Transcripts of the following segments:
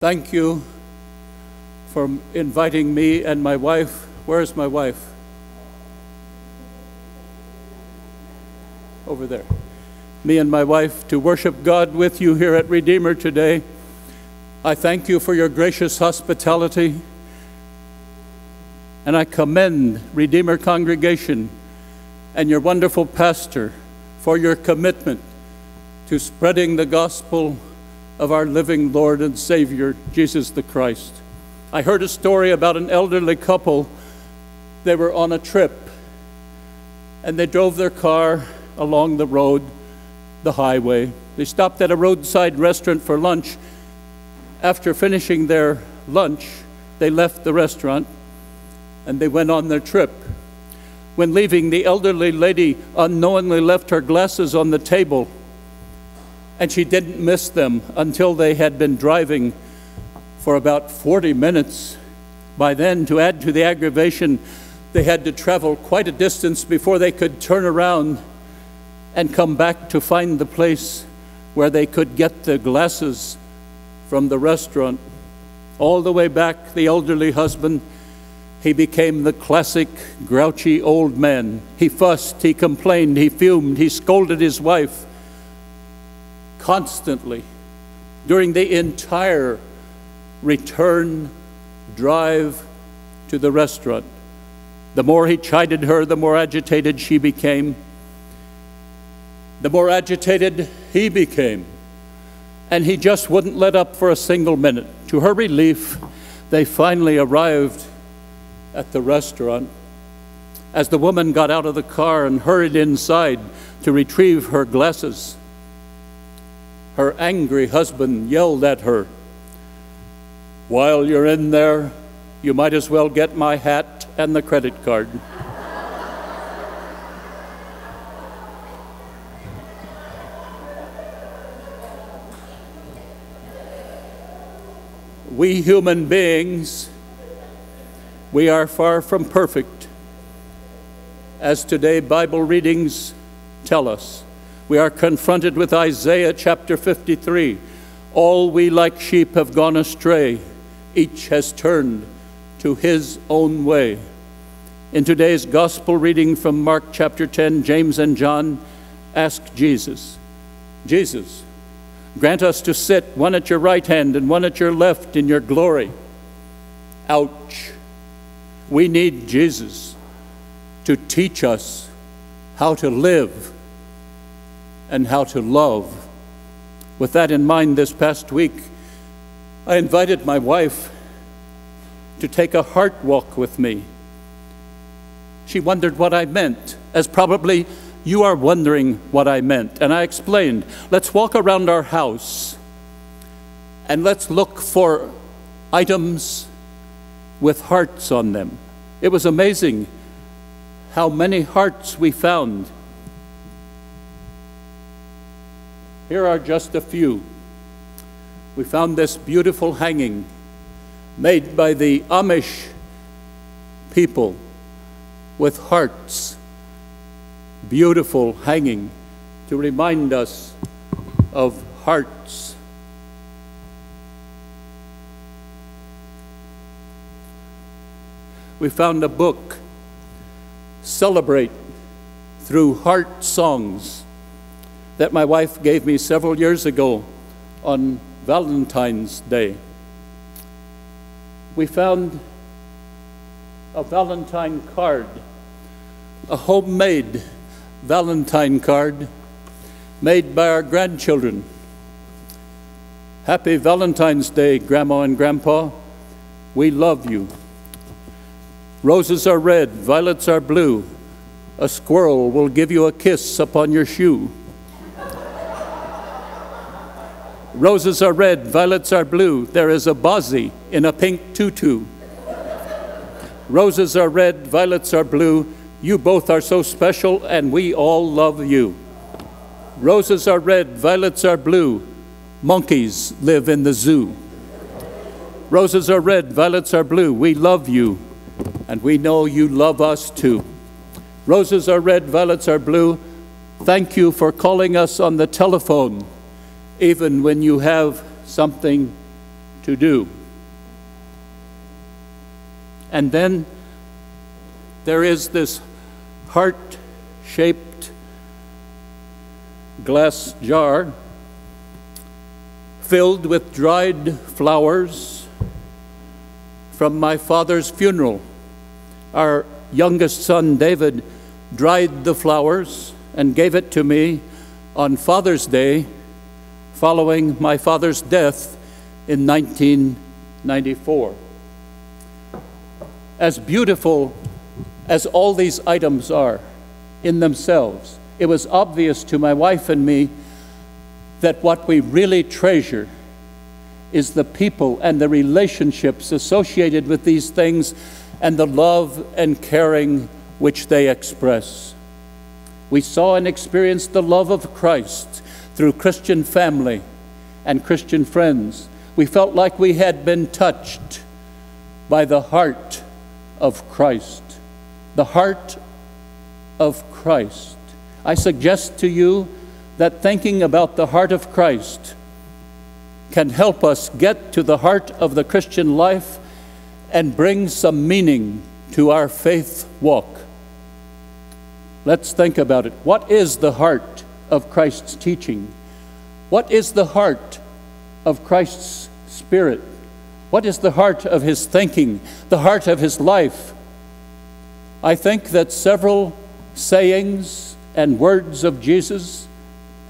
Thank you for inviting me and my wife. Where's my wife? Over there. Me and my wife to worship God with you here at Redeemer today. I thank you for your gracious hospitality, and I commend Redeemer congregation and your wonderful pastor for your commitment to spreading the gospel of our living Lord and Savior, Jesus the Christ. I heard a story about an elderly couple. They were on a trip, and they drove their car along the road, the highway. They stopped at a roadside restaurant for lunch. After finishing their lunch, they left the restaurant, and they went on their trip. When leaving, the elderly lady unknowingly left her glasses on the table, and she didn't miss them until they had been driving for about 40 minutes. By then, to add to the aggravation, they had to travel quite a distance before they could turn around and come back to find the place where they could get the glasses from the restaurant. All the way back, the elderly husband, he became the classic grouchy old man. He fussed, he complained, he fumed, he scolded his wife constantly during the entire return drive to the restaurant. The more he chided her, the more agitated she became. The more agitated he became. And he just wouldn't let up for a single minute. To her relief, they finally arrived at the restaurant. As the woman got out of the car and hurried inside to retrieve her glasses, her angry husband yelled at her, "While you're in there, you might as well get my hat and the credit card." We human beings, we are far from perfect, as today Bible readings tell us. We are confronted with Isaiah chapter 53. All we like sheep have gone astray. Each has turned to his own way. In today's gospel reading from Mark chapter 10, James and John ask Jesus, "Jesus, grant us to sit one at your right hand and one at your left in your glory." Ouch. We need Jesus to teach us how to live and how to love. With that in mind, this past week, I invited my wife to take a heart walk with me. She wondered what I meant, as probably you are wondering what I meant. And I explained, let's walk around our house and let's look for items with hearts on them. It was amazing how many hearts we found. Here are just a few. We found this beautiful hanging made by the Amish people with hearts. Beautiful hanging to remind us of hearts. We found a book, Celebrate Through Heart Songs, that my wife gave me several years ago on Valentine's Day. We found a Valentine card, a homemade Valentine card made by our grandchildren. Happy Valentine's Day, Grandma and Grandpa. We love you. Roses are red, violets are blue. A squirrel will give you a kiss upon your shoe. Roses are red, violets are blue. There is a Bozzie in a pink tutu. Roses are red, violets are blue. You both are so special, and we all love you. Roses are red, violets are blue. Monkeys live in the zoo. Roses are red, violets are blue. We love you, and we know you love us too. Roses are red, violets are blue. Thank you for calling us on the telephone, even when you have something to do. And then there is this heart-shaped glass jar filled with dried flowers from my father's funeral. Our youngest son, David, dried the flowers and gave it to me on Father's Day following my father's death in 1994. As beautiful as all these items are in themselves, it was obvious to my wife and me that what we really treasure is the people and the relationships associated with these things and the love and caring which they express. We saw and experienced the love of Christ through Christian family and Christian friends. We felt like we had been touched by the heart of Christ. The heart of Christ. I suggest to you that thinking about the heart of Christ can help us get to the heart of the Christian life and bring some meaning to our faith walk. Let's think about it. What is the heart of Christ's teaching? What is the heart of Christ's spirit? What is the heart of his thinking, the heart of his life? I think that several sayings and words of Jesus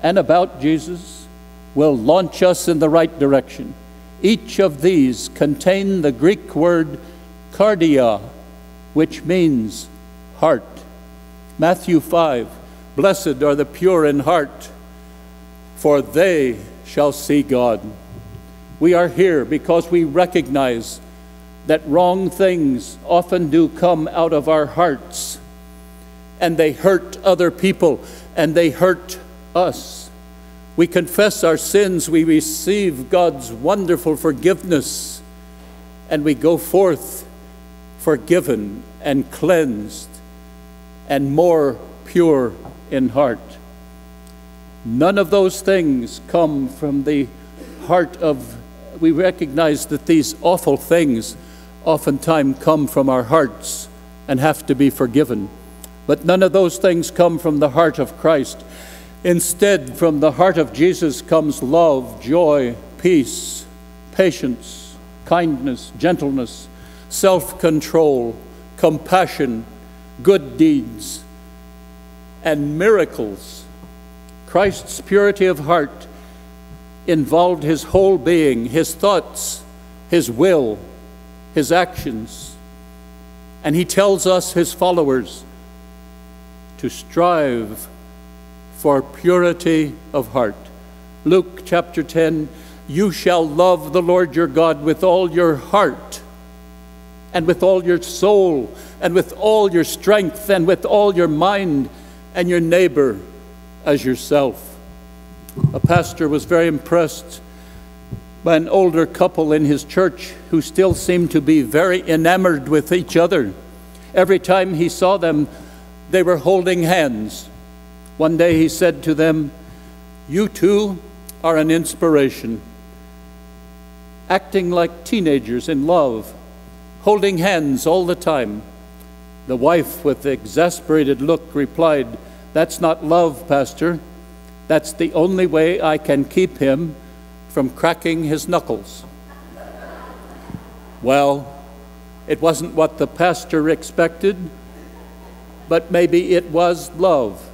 and about Jesus will launch us in the right direction. Each of these contain the Greek word kardia, which means heart. Matthew 5, blessed are the pure in heart, for they shall see God. We are here because we recognize that wrong things often do come out of our hearts, and they hurt other people, and they hurt us. We confess our sins, we receive God's wonderful forgiveness, and we go forth forgiven and cleansed and more pure in heart. None of those things come from the heart of, we recognize that these awful things oftentimes come from our hearts and have to be forgiven. But none of those things come from the heart of Christ. Instead, from the heart of Jesus comes love, joy, peace, patience, kindness, gentleness, self-control, compassion, good deeds, and miracles. Christ's purity of heart involved his whole being, his thoughts, his will, his actions. And he tells us, his followers, to strive for purity of heart. Luke chapter 10, you shall love the Lord your God with all your heart, and with all your soul, and with all your strength, and with all your mind, and your neighbor as yourself. A pastor was very impressed by an older couple in his church who still seemed to be very enamored with each other. Every time he saw them, they were holding hands. One day he said to them, you two are an inspiration, acting like teenagers in love, holding hands all the time. The wife, with an exasperated look, replied, that's not love, Pastor. That's the only way I can keep him from cracking his knuckles. Well, it wasn't what the pastor expected, but maybe it was love.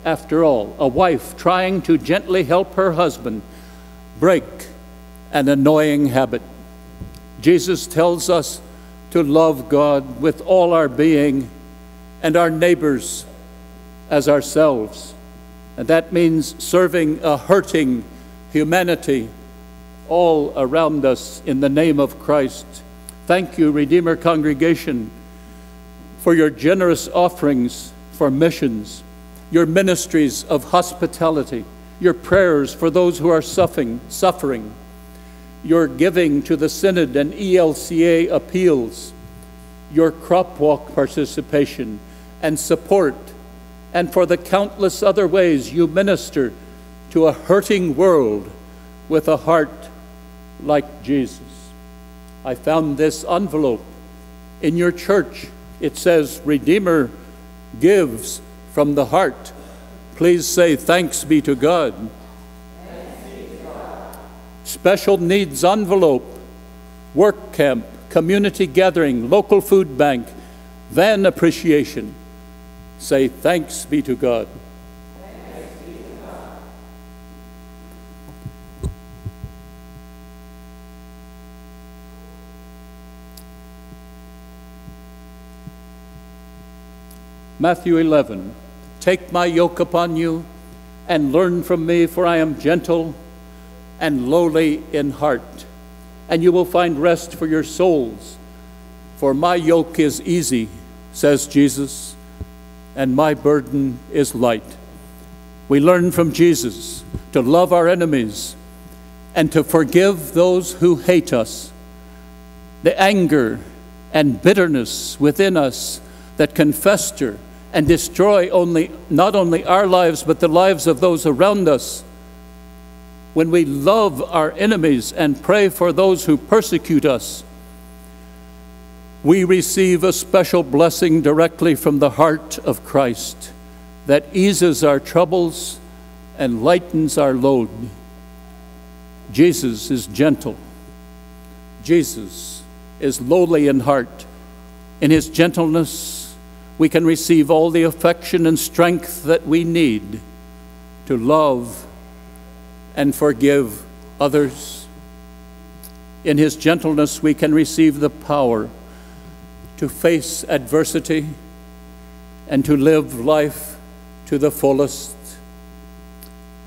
After all, a wife trying to gently help her husband break an annoying habit. Jesus tells us to love God with all our being and our neighbors as ourselves. And that means serving a hurting humanity all around us in the name of Christ. Thank you, Redeemer Congregation, for your generous offerings for missions, your ministries of hospitality, your prayers for those who are suffering, your giving to the Synod and ELCA appeals, your crop walk participation and support, and for the countless other ways you minister to a hurting world with a heart like Jesus. I found this envelope in your church. It says, Redeemer gives from the heart. Please say, thanks be to God. Special needs envelope, work camp, community gathering, local food bank, van appreciation. Say, thanks be to God. Thanks be to God. Matthew 11, take my yoke upon you and learn from me, for I am gentle and lowly in heart, and you will find rest for your souls. For my yoke is easy, says Jesus, and my burden is light. We learn from Jesus to love our enemies and to forgive those who hate us. The anger and bitterness within us that can fester and destroy not only our lives, but the lives of those around us. When we love our enemies and pray for those who persecute us, we receive a special blessing directly from the heart of Christ that eases our troubles and lightens our load. Jesus is gentle. Jesus is lowly in heart. In his gentleness, we can receive all the affection and strength that we need to love and forgive others. In his gentleness, we can receive the power to face adversity and to live life to the fullest.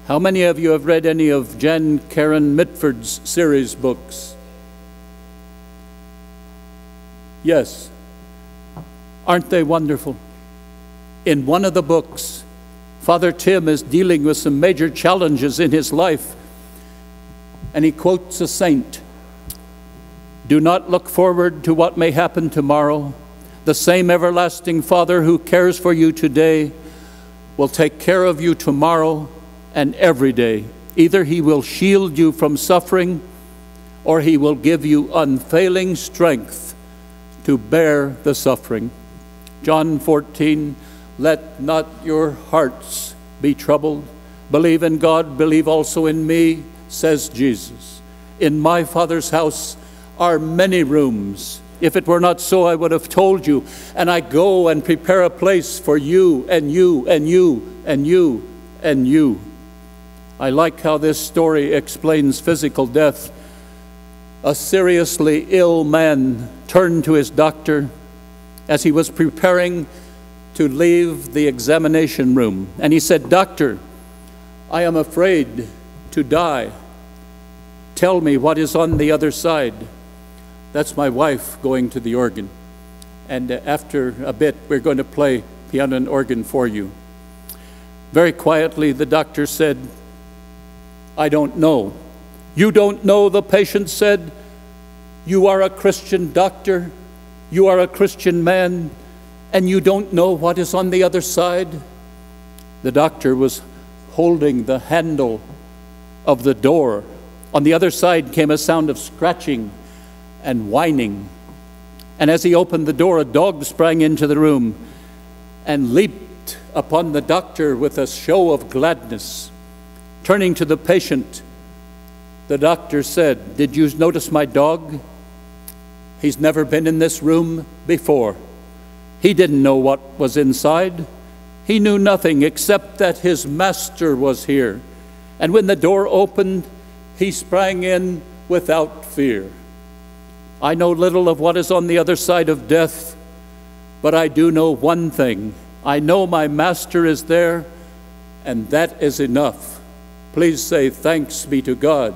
How many of you have read any of Jan Karen Mitford's series books? Yes. Aren't they wonderful? In one of the books, Father Tim is dealing with some major challenges in his life, and he quotes a saint. Do not look forward to what may happen tomorrow. The same everlasting Father who cares for you today will take care of you tomorrow and every day. Either he will shield you from suffering, or he will give you unfailing strength to bear the suffering. John 14, let not your hearts be troubled. Believe in God, believe also in me, says Jesus. In my Father's house are many rooms. If it were not so, I would have told you. And I go and prepare a place for you and you and you and you and you. I like how this story explains physical death. A seriously ill man turned to his doctor as he was preparing to leave the examination room. And he said, Doctor, I am afraid to die. Tell me what is on the other side. That's my wife going to the organ. And after a bit, we're going to play piano and organ for you. Very quietly, the doctor said, I don't know. You don't know, the patient said. You are a Christian doctor. You are a Christian man, and you don't know what is on the other side? The doctor was holding the handle of the door. On the other side came a sound of scratching and whining. And as he opened the door, a dog sprang into the room and leaped upon the doctor with a show of gladness. Turning to the patient, the doctor said, did you notice my dog? He's never been in this room before. He didn't know what was inside. He knew nothing except that his master was here. And when the door opened, he sprang in without fear. I know little of what is on the other side of death, but I do know one thing. I know my master is there, and that is enough. Please say, thanks be to God.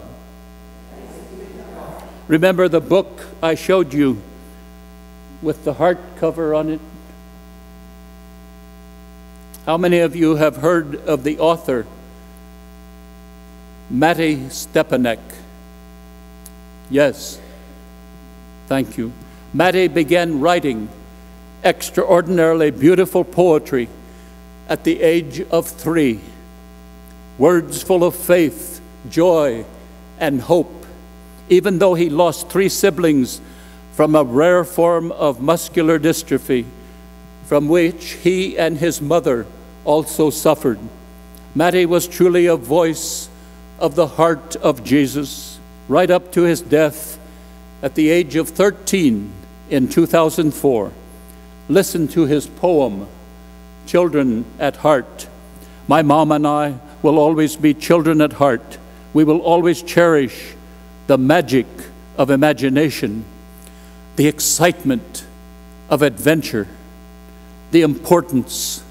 Remember the book I showed you with the heart cover on it? How many of you have heard of the author, Matty Stepanek? Yes. Thank you. Matty began writing extraordinarily beautiful poetry at the age of 3. Words full of faith, joy, and hope. even though he lost 3 siblings from a rare form of muscular dystrophy, from which he and his mother also suffered. Matty was truly a voice of the heart of Jesus, right up to his death at the age of 13 in 2004. Listen to his poem, Children at Heart. My mom and I will always be children at heart. We will always cherish the magic of imagination, the excitement of adventure, the importance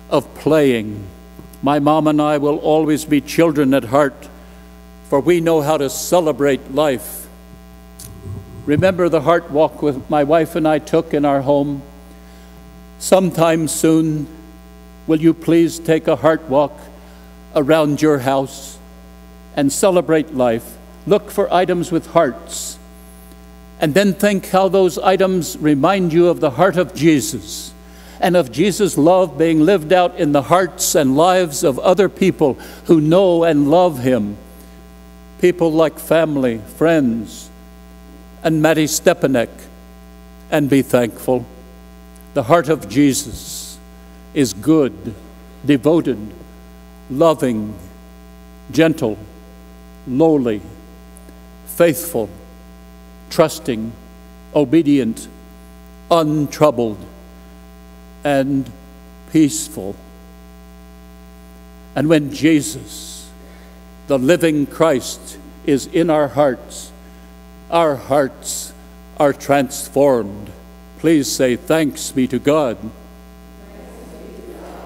of playing. My mom and I will always be children at heart, for we know how to celebrate life. Remember the heart walk with my wife and I took in our home? Sometime soon, will you please take a heart walk around your house and celebrate life? Look for items with hearts, and then think how those items remind you of the heart of Jesus and of Jesus' love being lived out in the hearts and lives of other people who know and love him. People like family, friends, and Matty Stepanek, and be thankful. The heart of Jesus is good, devoted, loving, gentle, lowly, faithful, trusting, obedient, untroubled, and peaceful. And when Jesus, the living Christ, is in our hearts are transformed. Please say, thanks be to God.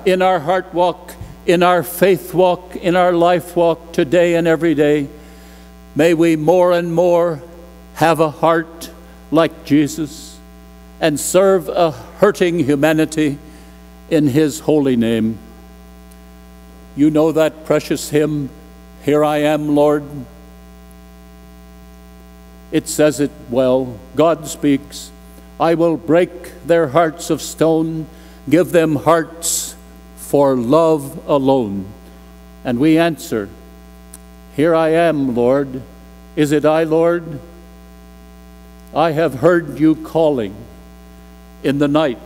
In our heart walk, in our faith walk, in our life walk today and every day, may we more and more have a heart like Jesus and serve a hurting humanity in his holy name. You know that precious hymn, Here I Am, Lord. It says it well. God speaks, I will break their hearts of stone, give them hearts for love alone. And we answer, Here I am, Lord. Is it I, Lord? I have heard you calling in the night.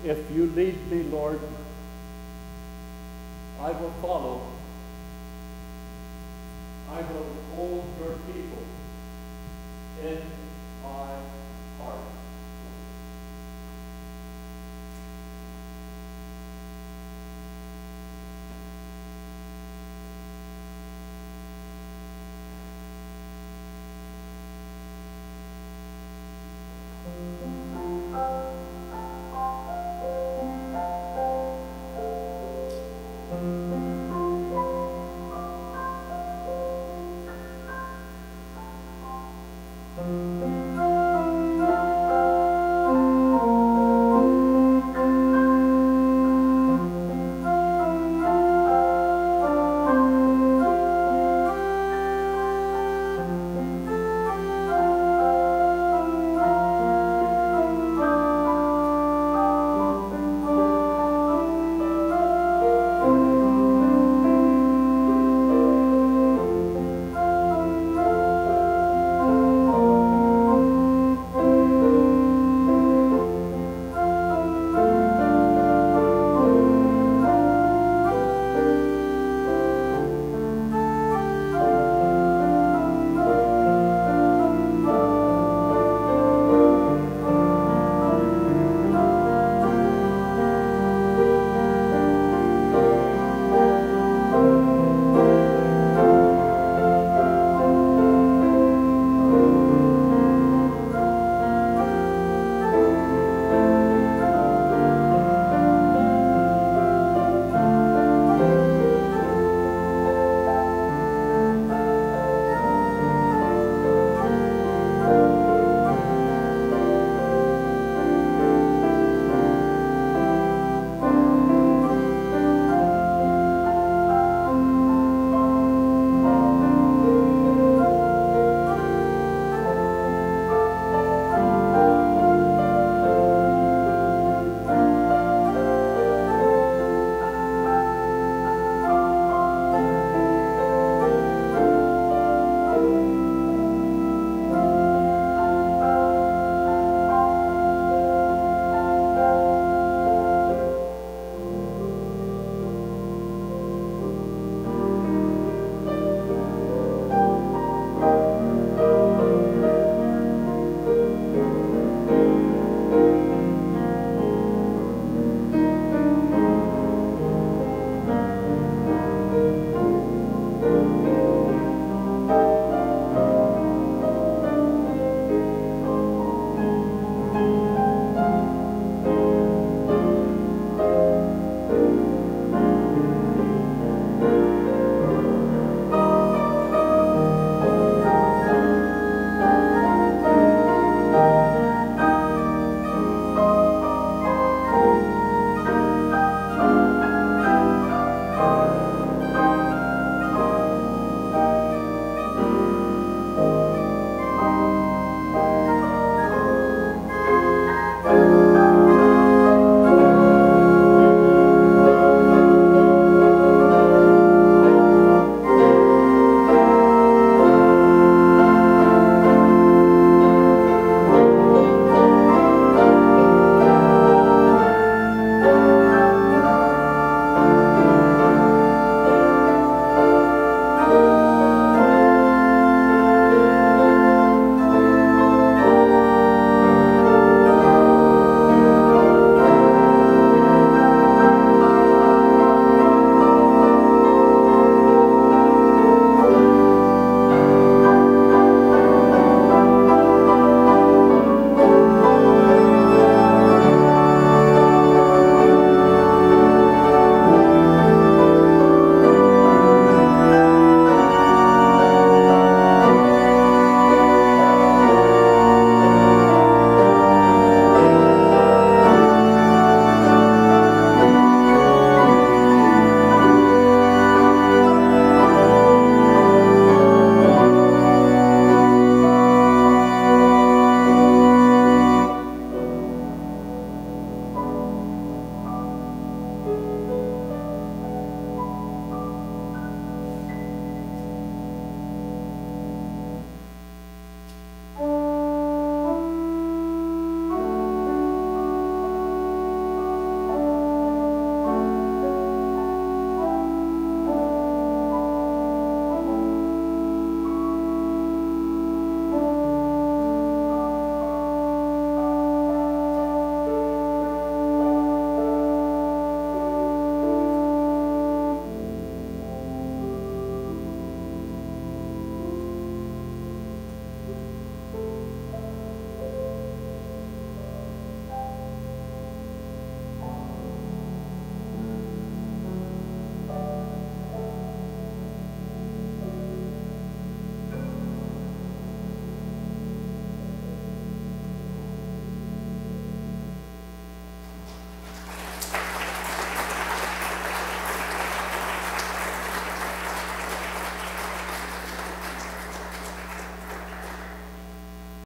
If you lead me, Lord, I will follow. I will hold your people in